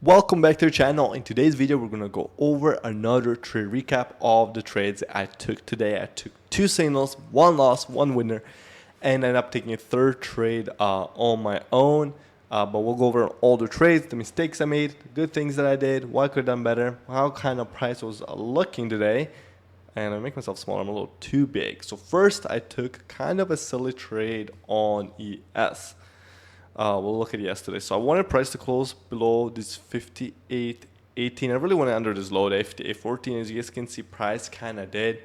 Welcome back to the channel. In today's video, we're gonna go over another trade recap of the trades I took today. I took two signals, one loss, one winner, and ended up taking a third trade on my own. But we'll go over all the trades, the mistakes I made, the good things that I did, what I could have done better, how kind of price was looking today. And I make myself smaller, I'm a little too big. So first, I took kind of a silly trade on ES. We'll look at yesterday. So I wanted price to close below this 58.18. I really wanted under this low, the 58.14. As you guys can see, price kind of did,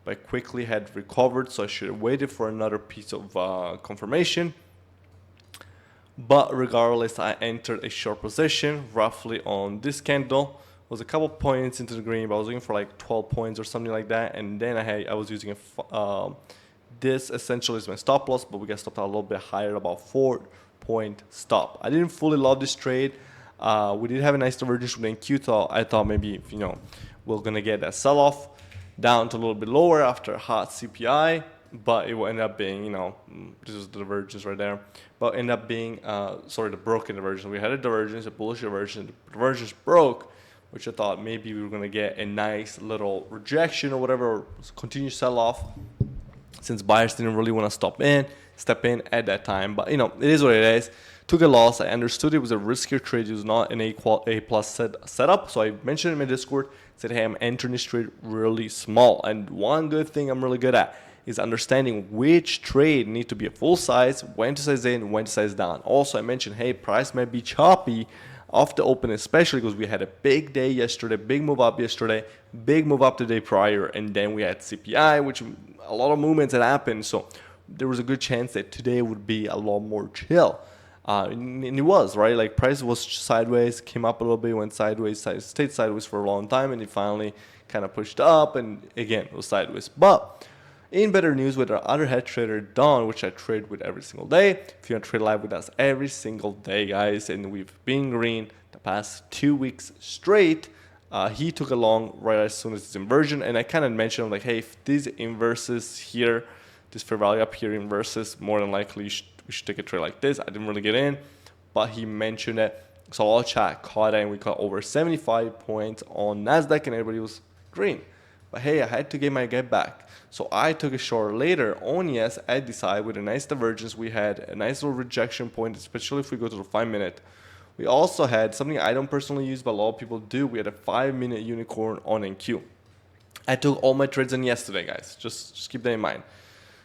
but quickly had recovered. So I should have waited for another piece of confirmation. But regardless, I entered a short position roughly on this candle. It was a couple points into the green, but I was looking for like 12 points or something like that. And then I was using this essentially is my stop loss, but we got stopped out a little bit higher, about 4-point stop. I didn't fully love this trade. We did have a nice divergence within Q, so I thought maybe we're gonna get that sell-off down to a little bit lower after a hot CPI, but it will end up being this is the divergence right there, but end up being the broken divergence. We had a divergence, a bullish divergence. The divergence broke, which I thought maybe we were gonna get a nice little rejection or whatever, or continued sell-off, since buyers didn't really want to step in at that time. But it is what it is. Took a loss. I understood it was a riskier trade. It was not an A+ setup. So I mentioned in my Discord, said, hey, I'm entering this trade really small. And one good thing I'm really good at is understanding which trade need to be a full size, when to size in, when to size down. Also, I mentioned, hey, price might be choppy off the open, especially because we had a big day yesterday, big move up yesterday, big move up the day prior, and then we had CPI, which a lot of movements had happened. So there was a good chance that today would be a lot more chill. And it was, right? Like price was sideways, came up a little bit, went sideways, stayed sideways for a long time, and it finally kind of pushed up, and again, it was sideways. But in better news, with our other head trader, Don, which I trade with every single day. If you want to trade live with us every single day, guys, and we've been green the past 2 weeks straight, he took a long right as soon as this inversion. And I kind of mentioned, like, hey, if these inverses here, this fair value up here inverses, more than likely we should take a trade like this. I didn't really get in, but he mentioned it. So all chat caught it, and we caught over 75 points on NASDAQ, and everybody was green. But hey, I had to get my get back. So I took a short later on yes at the side with a nice divergence. We had a nice little rejection point, especially if we go to the 5-minute. We also had something I don't personally use, but a lot of people do. We had a 5-minute unicorn on NQ. I took all my trades in yesterday, guys. Just keep that in mind.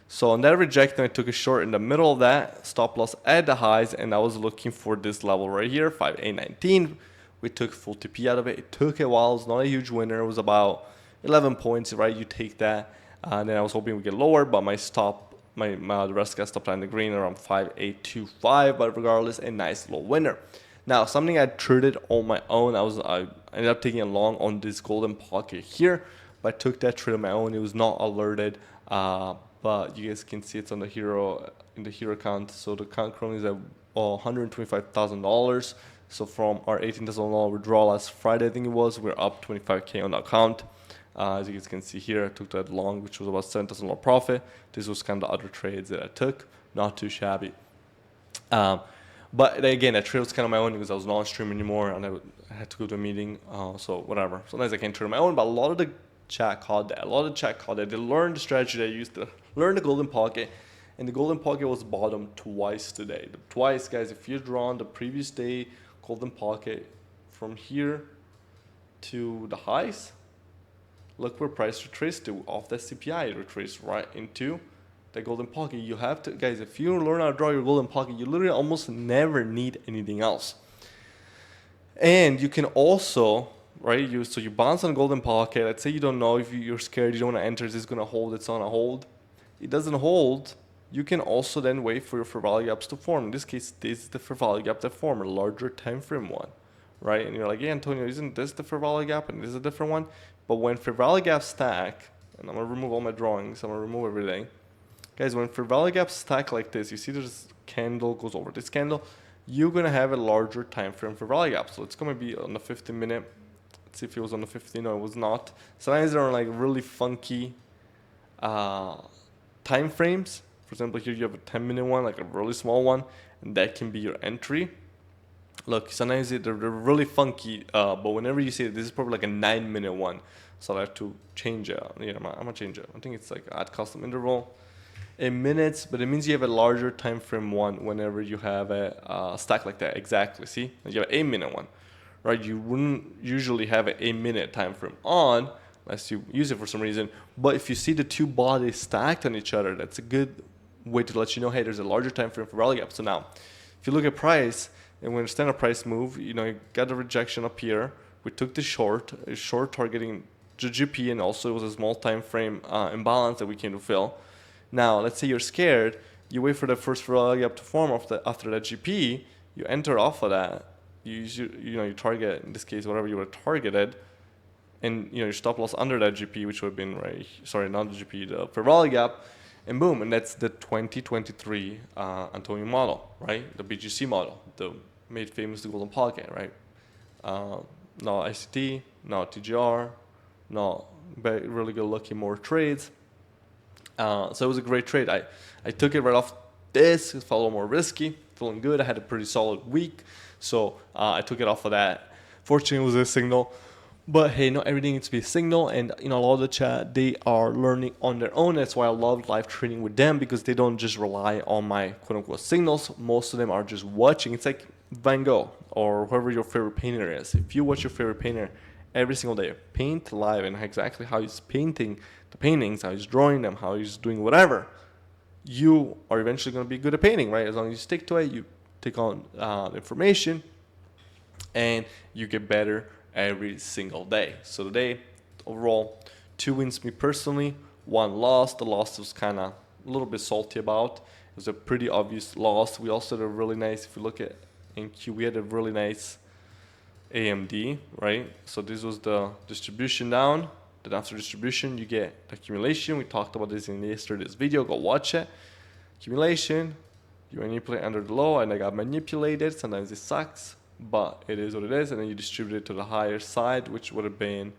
So on that rejection, I took a short in the middle of that, stop loss at the highs, and I was looking for this level right here, 5.819. We took full TP out of it. It took a while. It was not a huge winner. It was about 11 points, right? You take that. And then I was hoping we get lower, but the rest got stopped on the green around 5.825. But regardless, a nice little winner. Now, something I traded on my own, I ended up taking a long on this golden pocket here, but I took that trade on my own. It was not alerted, but you guys can see it's on the hero account. So the account currently is at $125,000. So from our $18,000 withdrawal last Friday, I think it was, we're up 25K on the account. As you guys can see here, I took that long, which was about $7,000 profit. This was kind of the other trades that I took, not too shabby. But again, that trade was kind of my own because I was not on stream anymore, and I had to go to a meeting, so whatever. Sometimes I can't trade on my own, but a lot of the chat caught that. They learned the strategy they used to learn the golden pocket, and the golden pocket was bottom twice today. Twice, guys. If you draw on the previous day golden pocket from here to the highs, look where price retraced to off that CPI. It retraced right into the golden pocket. You have to, guys, if you learn how to draw your golden pocket, you literally almost never need anything else. And you can also, right, you bounce on golden pocket. Let's say you don't know, if you're scared, you don't want to enter, is this going to hold, it's on a hold. It doesn't hold. You can also then wait for your fair value gaps to form. In this case, this is the fair value gap that form, a larger time frame one, right? And you're like, yeah, Antonio, isn't this the fair value gap and this is a different one? But when fair value gaps stack, and I'm going to remove all my drawings, I'm going to remove everything. Guys, when fair value gaps stack like this, you see this candle goes over this candle, you're going to have a larger time frame fair value gap. So it's going to be on the 15-minute. Let's see if it was on the 15. No, it was not. Sometimes there are like really funky time frames. For example, here you have a 10-minute one, like a really small one, and that can be your entry. Look, sometimes they're really funky, but whenever you see it, this is probably like a 9-minute one. So I have to change it. Yeah, I'm gonna change it. I think it's like add custom interval in minutes, but it means you have a larger time frame one whenever you have a stack like that. Exactly. See, you have an 8-minute one, right? You wouldn't usually have an 8-minute time frame on unless you use it for some reason. But if you see the two bodies stacked on each other, that's a good way to let you know, hey, there's a larger time frame for rally gap. So now, if you look at price and when standard price move, you got the rejection up here. We took the short targeting the GP, and also it was a small time frame imbalance that we came to fill. Now, let's say you're scared, you wait for the first rally gap to form after that GP, you enter off of that, you use you target, in this case, whatever you were targeted, and your stop loss under that GP, which would have been, not the GP, the fair value gap, and boom, and that's the 2023 Antonio model, right? The BGC model, the made famous the Golden Pocket, right? No ICT, no TGR, no really good looking more trades. So it was a great trade. I took it right off this. It felt a little more risky, feeling good. I had a pretty solid week, so I took it off of that. Fortunately, it was a signal. But hey, not everything needs to be a signal, and a lot of the chat, they are learning on their own. That's why I love live trading with them, because they don't just rely on my quote-unquote signals. Most of them are just watching. It's like Van Gogh or whoever your favorite painter is. If you watch your favorite painter every single day, paint live, and exactly how he's painting the paintings, how he's drawing them, how he's doing whatever, you are eventually going to be good at painting, right? As long as you stick to it, you take on the information, and you get better every single day. So today, overall, 2 wins me personally, 1 loss. The loss was kind of a little bit salty about. It was a pretty obvious loss. We also had a really nice, if you look at NQ, we had a really nice AMD, right? So this was the distribution down. Then after distribution, you get the accumulation. We talked about this in yesterday's video. Go watch it. Accumulation, you manipulate under the low, and I got manipulated. Sometimes it sucks, but it is what it is. And then you distribute it to the higher side, which would have been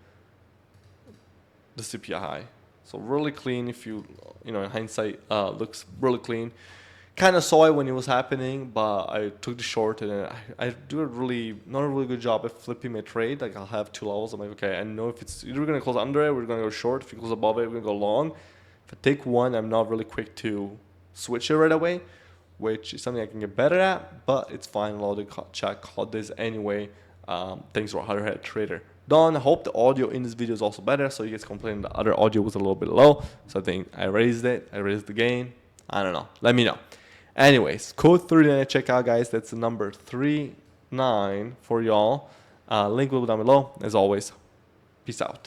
the CPI high. So really clean. If you in hindsight, looks really clean. Kind of saw it when it was happening, but I took the short, and I do not a really good job at flipping my trade. Like, I'll have 2 levels. I'm like, okay, I know if it's either we're gonna close under it, we're gonna go short. If you close above it, we're gonna go long. If I take one, I'm not really quick to switch it right away, which is something I can get better at, but it's fine. A lot of the chat caught this anyway. Thanks for Hardhead Trader. Don, I hope the audio in this video is also better. So you guys complained the other audio was a little bit low, so I think I raised it. I raised the gain. I don't know. Let me know. Anyways, code 39 at checkout, guys. That's the number 39 for y'all. Link will be down below. As always, peace out.